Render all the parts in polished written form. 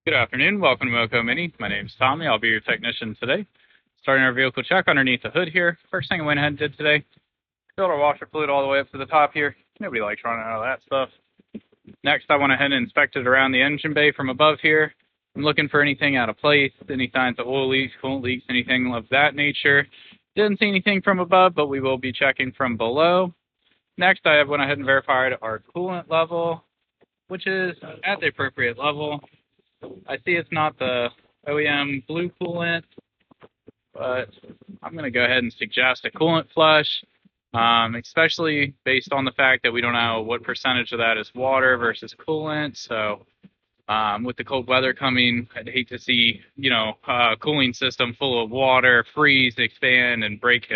Good afternoon. Welcome to Moco Mini. My name is Tommy. I'll be your technician today. Starting our vehicle check underneath the hood here. First thing I went ahead and did today, filled our washer fluid all the way up to the top here. Nobody likes running out of that stuff. Next, I went ahead and inspected around the engine bay from above here. I'm looking for anything out of place, any signs of oil leaks, coolant leaks, anything of that nature. Didn't see anything from above, but we will be checking from below. Next, I went ahead and verified our coolant level, which is at the appropriate level. I see it's not the OEM blue coolant, but I'm going to go ahead and suggest a coolant flush, especially based on the fact that we don't know what percentage of that is water versus coolant. So with the cold weather coming, I'd hate to see, a cooling system full of water freeze, expand, and break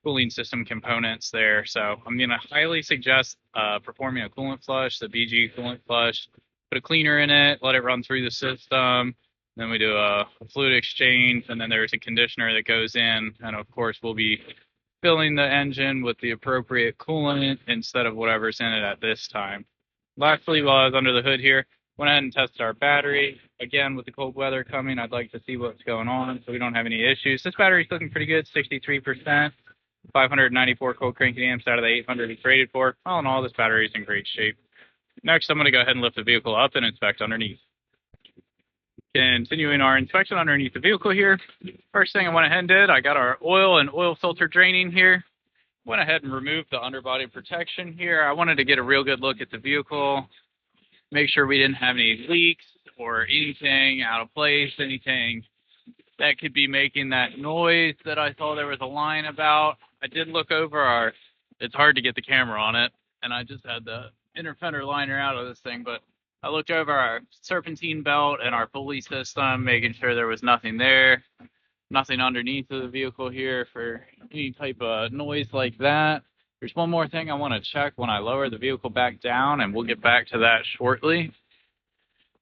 cooling system components there. So I'm going to highly suggest performing a coolant flush, the BG coolant flush. Put a cleaner in it, let it run through the system. Then we do a fluid exchange, and then there's a conditioner that goes in. And of course, we'll be filling the engine with the appropriate coolant instead of whatever's in it at this time. Lastly, while I was under the hood here, went ahead and tested our battery. Again, with the cold weather coming, I'd like to see what's going on so we don't have any issues. This battery's looking pretty good, 63%, 594 cold cranking amps out of the 800 it's rated for. All in all, this battery's in great shape. Next, I'm going to go ahead and lift the vehicle up and inspect underneath. Continuing our inspection underneath the vehicle here, first thing I went ahead and did, I got our oil and oil filter draining here. Went ahead and removed the underbody protection here. I wanted to get a real good look at the vehicle, make sure we didn't have any leaks or anything out of place, anything that could be making that noise that I saw there was a line about. I did look over it's hard to get the camera on it, and I just had the inner fender liner out of this thing, but I looked over our serpentine belt and our pulley system, making sure there was nothing there, nothing underneath of the vehicle here for any type of noise like that. There's one more thing I want to check when I lower the vehicle back down, and we'll get back to that shortly.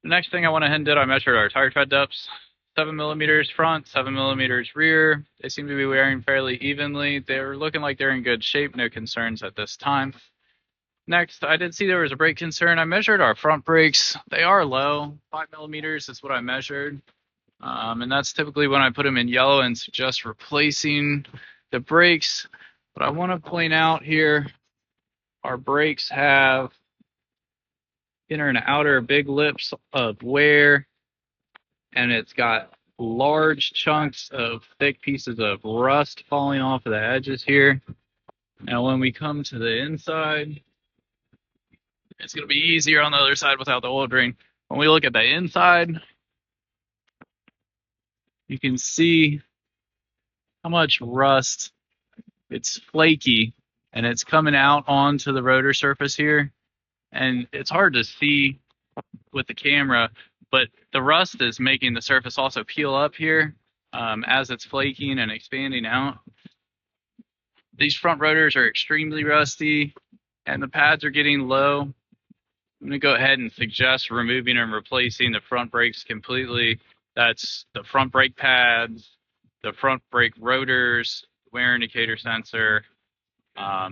The next thing I went ahead and did, I measured our tire tread depths. 7 millimeters front, 7 millimeters rear. They seem to be wearing fairly evenly. They're looking like they're in good shape, no concerns at this time. Next, I did see there was a brake concern. I measured our front brakes. They are low. 5 millimeters is what I measured. And that's typically when I put them in yellow and suggest replacing the brakes. But I want to point out here, our brakes have inner and outer big lips of wear, and it's got large chunks of thick pieces of rust falling off of the edges here. Now, when we come to the inside, it's going to be easier on the other side without the oil drain. When we look at the inside, you can see how much rust. It's flaky, and it's coming out onto the rotor surface here. And it's hard to see with the camera, but the rust is making the surface also peel up here as it's flaking and expanding out. These front rotors are extremely rusty, and the pads are getting low. I'm going to go ahead and suggest removing and replacing the front brakes completely. That's the front brake pads, the front brake rotors, wear indicator sensor. I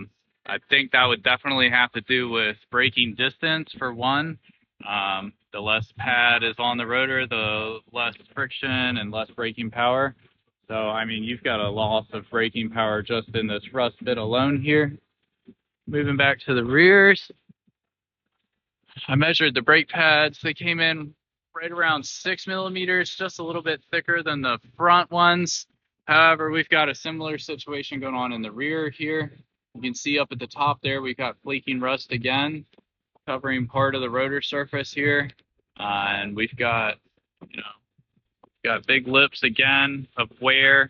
think that would definitely have to do with braking distance for one. The less pad is on the rotor, the less friction and less braking power. So, I mean, you've got a loss of braking power just in this rust bit alone here. Moving back to the rears, I measured the brake pads. They came in right around 6 millimeters, just a little bit thicker than the front ones. However, we've got a similar situation going on in the rear here. You can see up at the top there, we've got flaking rust again, covering part of the rotor surface here. And we've got, got big lips again of wear.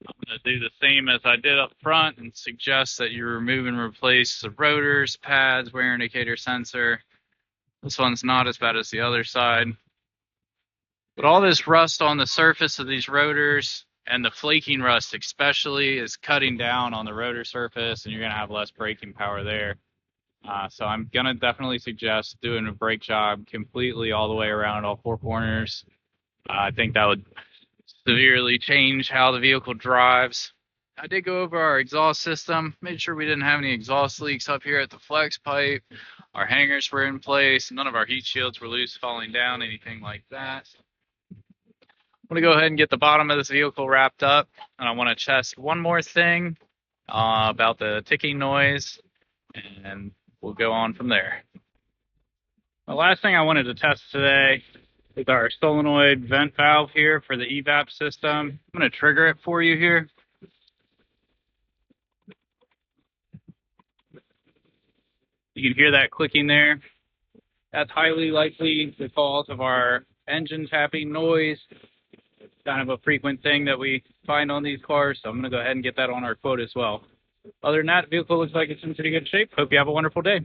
I'm going to do the same as I did up front and suggest that you remove and replace the rotors, pads, wear indicator sensor. This one's not as bad as the other side. But all this rust on the surface of these rotors, and the flaking rust especially, is cutting down on the rotor surface, and you're going to have less braking power there. So I'm going to definitely suggest doing a brake job completely all the way around all four corners. I think that would severely change how the vehicle drives. I did go over our exhaust system, made sure we didn't have any exhaust leaks up here at the flex pipe. Our hangers were in place. None of our heat shields were loose, falling down, anything like that. I'm going to go ahead and get the bottom of this vehicle wrapped up, and I want to test one more thing about the ticking noise, and we'll go on from there. The last thing I wanted to test today is our solenoid vent valve here for the evap system. I'm going to trigger it for you here. You can hear that clicking there. That's highly likely the cause of our engine tapping noise. It's kind of a frequent thing that we find on these cars, so I'm going to go ahead and get that on our quote as well. Other than that, the vehicle looks like it's in pretty good shape. Hope you have a wonderful day.